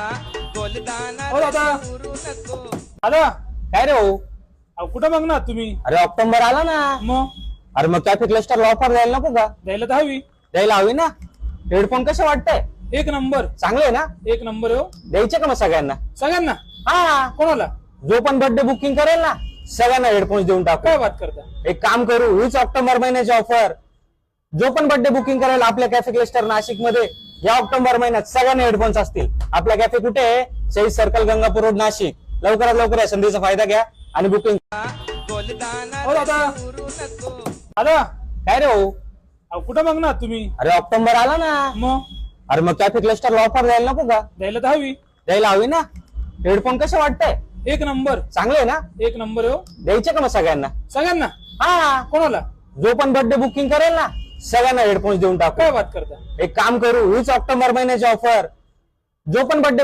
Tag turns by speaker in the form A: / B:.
A: हो दादा. दादा
B: काय रे हो?
A: अहो, कुठं बघ ना तुम्ही.
B: अरे ऑक्टोबर आला ना.
A: मग
B: अरे मग कॅफे क्लस्टरला ऑफर द्यायला नको का?
A: द्यायला तर हवी.
B: द्यायला हवी ना. हेडफोन कसे वाटतंय?
A: एक नंबर.
B: चांगले आहे ना?
A: एक नंबर हो.
B: द्यायचे का मग सगळ्यांना?
A: सगळ्यांना.
B: हा.
A: कोणाला?
B: जो पण बर्थडे बुकिंग करेल ना सगळ्यांना हेडफोन्स देऊन टाकू.
A: काय बात करता?
B: एक काम करू, हीच ऑक्टोबर महिन्याची ऑफर. जो पण बर्थडे बुकिंग करेल आपल्या कॅफे क्लस्टर नाशिक मध्ये या ऑक्टोबर महिन्यात सगळ्यांना हेडफोन्स असतील. आपला कॅफे कुठे आहे? शहीद सर्कल, गंगापूर रोड, नाशिक. लवकरात लवकर या संधीचा फायदा घ्या आणि बुकिंग.
A: हो दादा. दादा
B: काय रे हो?
A: अहो, कुठं बघ ना तुम्ही.
B: अरे ऑक्टोबर आला ना.
A: मग
B: अरे मग कॅफे क्लस्टरला ऑफर द्यायला नको का?
A: द्यायला तर हवी.
B: द्यायला हवी ना. हेडफोन कसे वाटतंय?
A: एक नंबर.
B: चांगले आहे ना?
A: एक नंबर हो.
B: द्यायचे का मग सगळ्यांना?
A: सगळ्यांना.
B: हा.
A: कोणाला?
B: जो पण बर्थडे बुकिंग करेल ना सगळ्यांना हेडफोन्स देऊन टाकू.
A: काय बात करता?
B: एक काम करू, हीच ऑक्टोबर महिन्याची ऑफर. जो पण बर्थडे